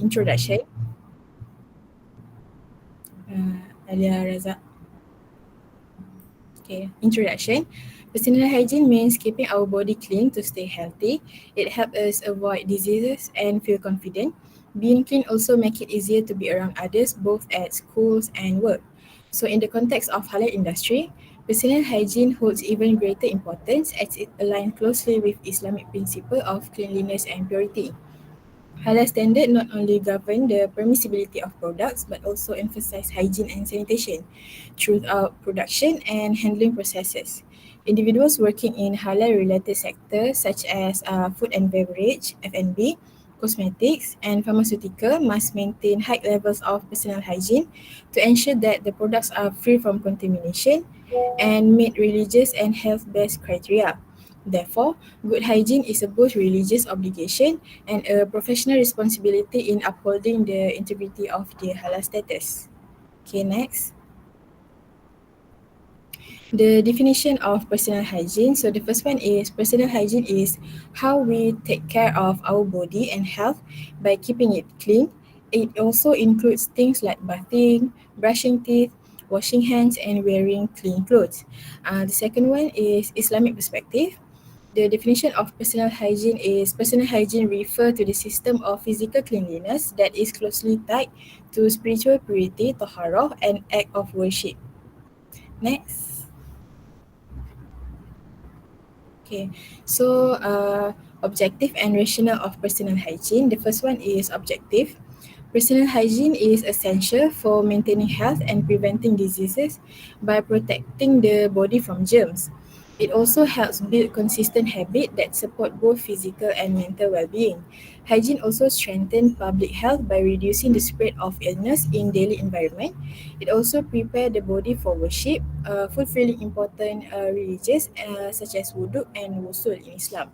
introduction. ALYA. Okay, introduction. Personal hygiene means keeping our body clean to stay healthy. It helps us avoid diseases and feel confident. Being clean also make it easier to be around others both at schools and work. So in the context of halal industry, personal hygiene holds even greater importance as it aligns closely with Islamic principle of cleanliness and purity. Halal standard not only govern the permissibility of products but also emphasize hygiene and sanitation throughout production and handling processes. Individuals working in halal-related sectors such as food and beverage (F&B), cosmetics, and pharmaceutical must maintain high levels of personal hygiene to ensure that the products are free from contamination and meet religious and health-based criteria. Therefore, good hygiene is a both religious obligation and a professional responsibility in upholding the integrity of the halal status. Okay, next. The definition of personal hygiene. So the first one is personal hygiene is how we take care of our body and health by keeping it clean. It also includes things like bathing, brushing teeth, washing hands, and wearing clean clothes. The second one is Islamic perspective. The definition of personal hygiene is personal hygiene refer to the system of physical cleanliness that is closely tied to spiritual purity, taharah, and act of worship. Next. Okay, so objective and rationale of personal hygiene. The first one is objective. Personal hygiene is essential for maintaining health and preventing diseases by protecting the body from germs. It also helps build consistent habits that support both physical and mental well-being. Hygiene also strengthens public health by reducing the spread of illness in daily environment. It also prepares the body for worship, fulfilling important religious such as wudu and wusul in Islam.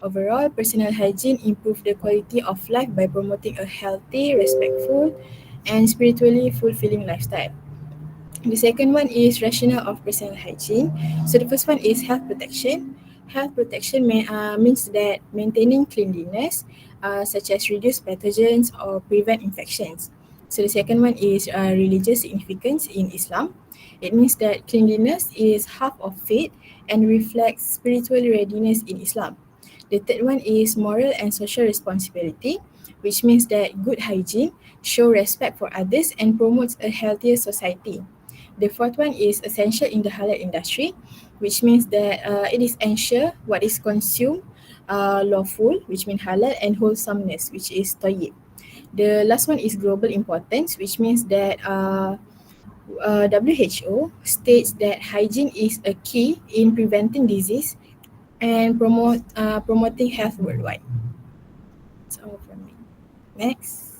Overall, personal hygiene improves the quality of life by promoting a healthy, respectful, and spiritually fulfilling lifestyle. The second one is rationale of personal hygiene. So the first one is health protection. Health protection means that maintaining cleanliness, such as reduce pathogens or prevent infections. So the second one is religious significance in Islam. It means that cleanliness is half of faith and reflects spiritual readiness in Islam. The third one is moral and social responsibility, which means that good hygiene show respect for others and promotes a healthier society. The fourth one is essential in the halal industry, which means that it is ensure what is consumed lawful, which means halal, and wholesomeness, which is tayyib. The last one is global importance, which means that WHO states that hygiene is a key in preventing disease and promoting health worldwide. That's all from me. Next.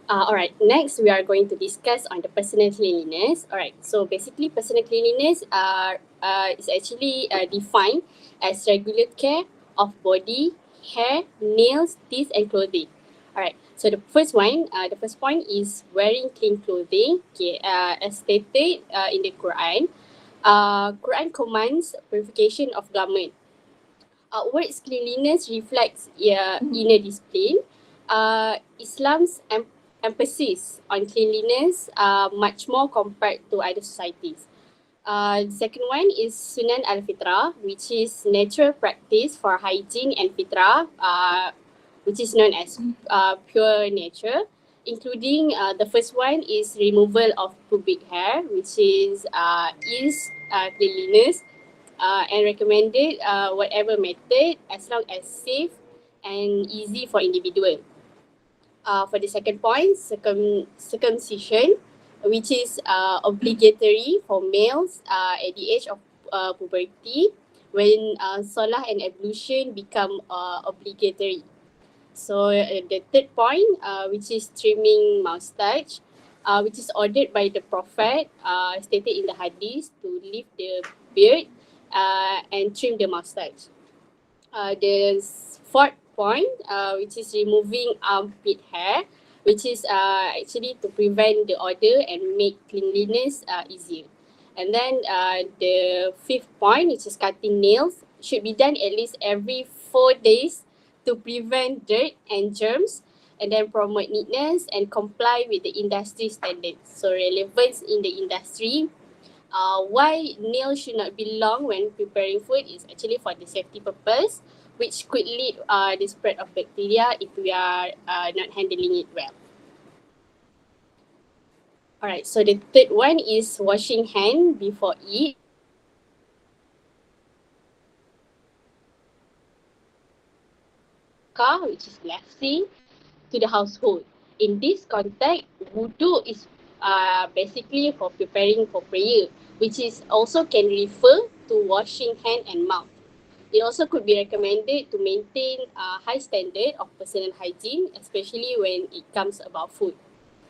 Alright, next we are going to discuss on the personal cleanliness. Alright, so basically personal cleanliness is actually defined as regular care of body, hair, nails, teeth, and clothing. Alright, so the first point is wearing clean clothing. Okay, as stated in the Quran, Quran commands purification of garment. Outward cleanliness reflects inner discipline. Islam's emphasis on cleanliness much more compared to other societies. The second one is Sunan al-Fitrah, which is natural practice for hygiene and fitrah, which is known as pure nature, including the first one is removal of pubic hair, which is cleanliness, and recommended whatever method as long as safe and easy for individual. For the second point, circumcision, which is obligatory for males at the age of puberty when solah and ablution become obligatory. So the third point, which is trimming moustache, which is ordered by the Prophet, stated in the hadith to leave the beard and trim the moustache. The fourth point, which is removing armpit hair, which is actually to prevent the odor and make cleanliness easier. And then the fifth point, which is cutting nails, should be done at least every 4 days to prevent dirt and germs, and then promote neatness and comply with the industry standards. So relevance in the industry. Why nails should not be long when preparing food is actually for the safety purpose, which could lead the spread of bacteria if we are not handling it well. Alright, so the third one is washing hand before eat. Which is blessing to the household. In this context, wudu is basically for preparing for prayer, which is also can refer to washing hand and mouth. It also could be recommended to maintain a high standard of personal hygiene, especially when it comes about food.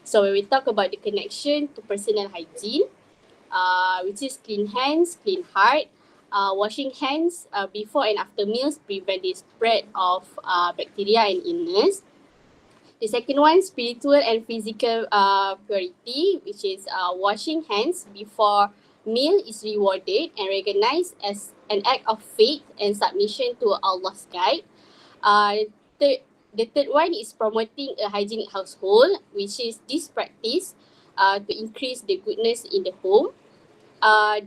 So when we talk about the connection to personal hygiene, which is clean hands, clean heart, washing hands before and after meals prevent the spread of bacteria and illness. The second one, spiritual and physical purity, which is washing hands before meal is rewarded and recognized as an act of faith and submission to Allah's guide. Uh, third, the third one is promoting a hygienic household, which is this practice to increase the goodness in the home. The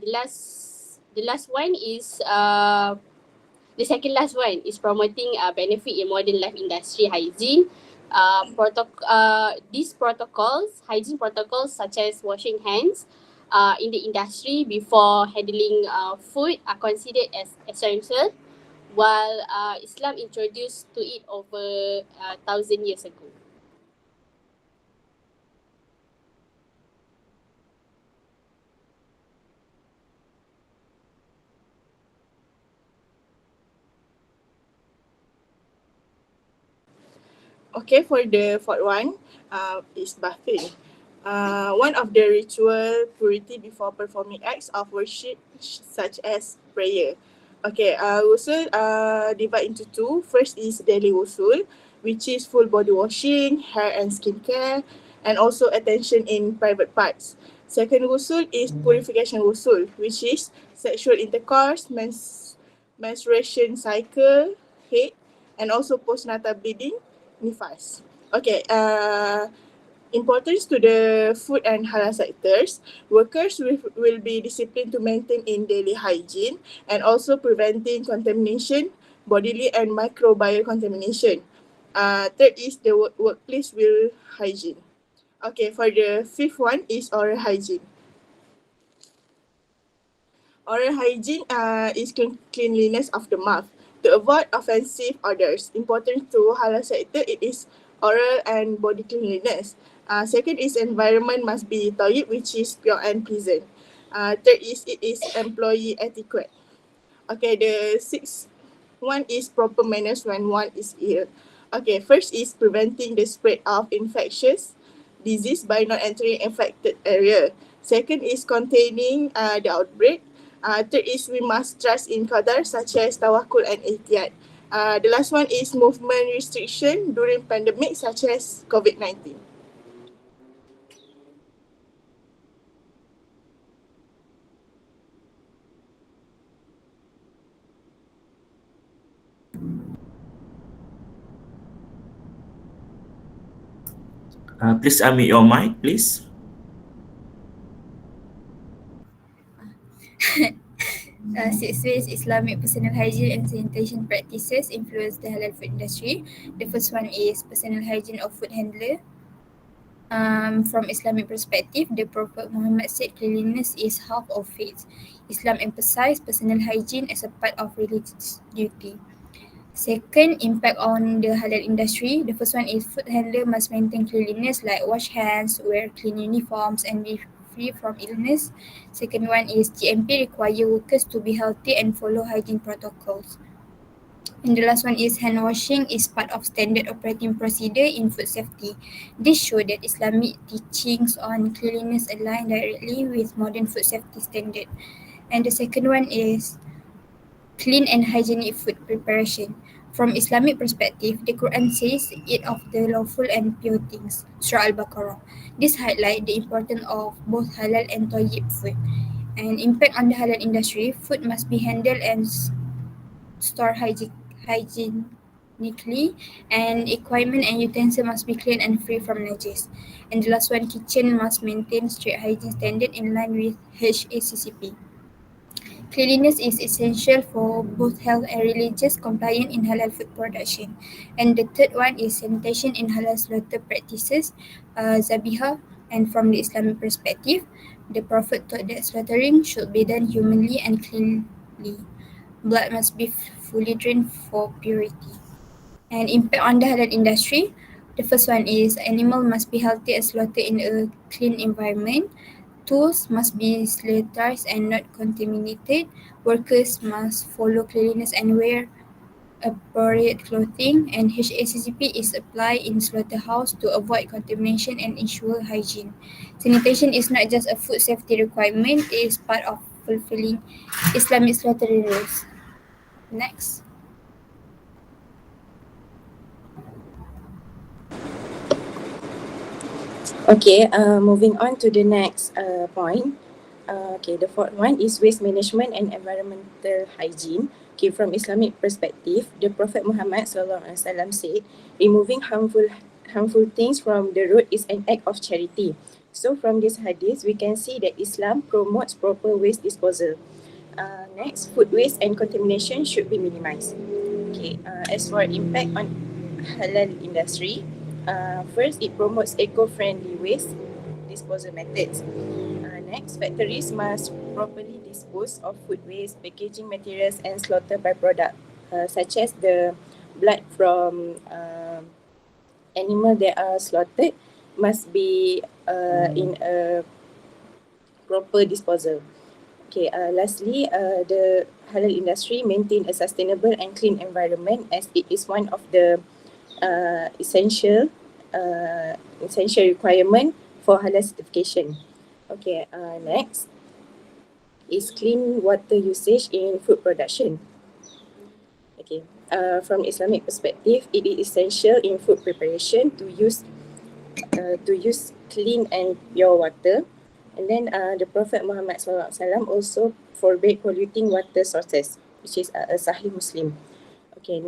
last one is the second last one is promoting benefit in modern life industry hygiene. These protocols, hygiene protocols such as washing hands in the industry before handling food are considered as essential, while Islam introduced to it over 1,000 years ago. Okay, for the fourth one is bathing. One of the ritual purity before performing acts of worship such as prayer. Okay, wusul divide into two. First is daily wusul, which is full body washing, hair and skincare, and also attention in private parts. Second wusul is purification wusul, which is sexual intercourse, menstruation cycle, head, and also postnatal bleeding, nifas. Okay, importance to the food and halal sectors, workers will be disciplined to maintain in daily hygiene and also preventing contamination, bodily and microbial contamination. Third is the workplace will hygiene. Okay, for the fifth one is oral hygiene. Oral hygiene is cleanliness of the mouth to avoid offensive odors. Important to halal sector, it is oral and body cleanliness. Second is environment must be toilet, which is pure and pleasant. Third is it is employee etiquette. Okay, the sixth one is proper manners when one is ill. Okay, first is preventing the spread of infectious disease by not entering infected area. Second is containing the outbreak. Third is we must trust in qadar such as tawakul and ihtiyat. The last one is movement restriction during pandemic such as COVID-19. Please unmute your mic, please. Six ways Islamic personal hygiene and sanitation practices influence the halal food industry. The first one is personal hygiene of food handler. From Islamic perspective, the Prophet Muhammad said cleanliness is half of faith. Islam emphasized personal hygiene as a part of religious duty. Second, impact on the halal industry. The first one is food handler must maintain cleanliness like wash hands, wear clean uniforms and be free from illness. Second one is GMP require workers to be healthy and follow hygiene protocols. And the last one is hand washing is part of standard operating procedure in food safety. This shows that Islamic teachings on cleanliness align directly with modern food safety standard. And the second one is clean and hygienic food preparation. From Islamic perspective, the Quran says eat of the lawful and pure things, Surah Al-Baqarah. This highlights the importance of both halal and tayyib food. And impact on the halal industry, food must be handled and stored hygienically, and equipment and utensils must be clean and free from najis. And the last one, kitchen must maintain strict hygiene standard in line with HACCP. Cleanliness is essential for both health and religious compliance in halal food production. And the third one is sanitation in halal slaughter practices, zabiha. And from the Islamic perspective, the Prophet taught that slaughtering should be done humanly and cleanly. Blood must be fully drained for purity. And impact on the halal industry, the first one is animal must be healthy and slaughtered in a clean environment. Tools must be sterilized and not contaminated. Workers must follow cleanliness and wear appropriate clothing. And HACCP is applied in slaughterhouse to avoid contamination and ensure hygiene. Sanitation is not just a food safety requirement, it is part of fulfilling Islamic slaughtering rules. Next. Okay, moving on to the next point. Okay, the fourth one is waste management and environmental hygiene. Okay, from Islamic perspective, the Prophet Muhammad SAW said, removing harmful things from the road is an act of charity. So from this hadith, we can see that Islam promotes proper waste disposal. Next, food waste and contamination should be minimized. Okay, as for impact on halal industry, first, it promotes eco-friendly waste disposal methods. Next, factories must properly dispose of food waste, packaging materials and slaughter byproduct, such as the blood from animal that are slaughtered must be in a proper disposal. Okay, lastly, the halal industry maintain a sustainable and clean environment as it is one of the essential requirement for halal certification. Okay, next is clean water usage in food production. Okay, from Islamic perspective, it is essential in food preparation to use clean and pure water. And then the Prophet Muhammad SAW also forbade polluting water sources, which is a Sahih Muslim. Okay,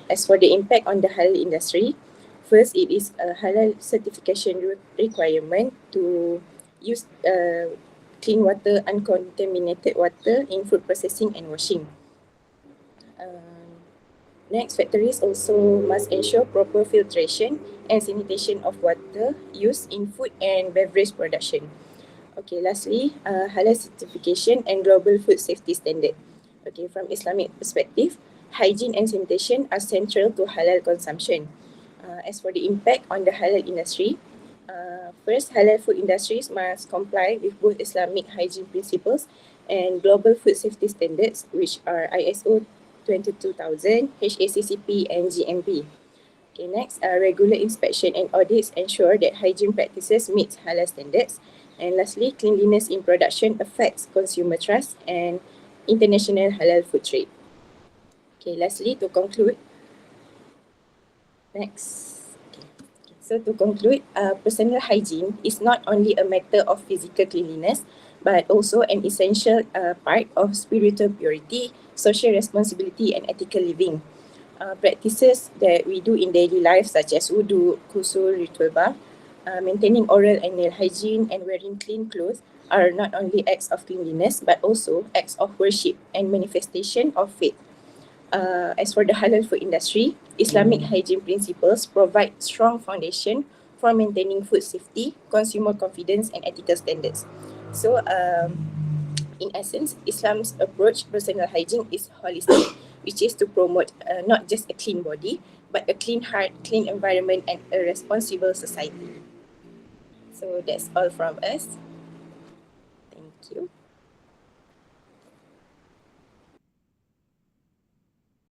as for the impact on the halal industry, first, it is a halal certification requirement to use clean water, uncontaminated water in food processing and washing. Next, factories also must ensure proper filtration and sanitation of water used in food and beverage production. Okay, lastly, halal certification and global food safety standard. Okay, from Islamic perspective, hygiene and sanitation are central to halal consumption. As for the impact on the halal industry, first, halal food industries must comply with both Islamic hygiene principles and global food safety standards, which are ISO 22000, HACCP and GMP. Okay, next, regular inspection and audits ensure that hygiene practices meet halal standards. And lastly, cleanliness in production affects consumer trust and international halal food trade. Okay, lastly, to conclude, next. So to conclude, personal hygiene is not only a matter of physical cleanliness, but also an essential part of spiritual purity, social responsibility and ethical living. Practices that we do in daily life such as wudu, ghusl, ritual bath, maintaining oral and nail hygiene and wearing clean clothes are not only acts of cleanliness but also acts of worship and manifestation of faith. As for the halal food industry, Islamic hygiene principles provide strong foundation for maintaining food safety, consumer confidence and ethical standards. So in essence, Islam's approach to personal hygiene is holistic, which is to promote not just a clean body, but a clean heart, clean environment and a responsible society. So that's all from us. Thank you.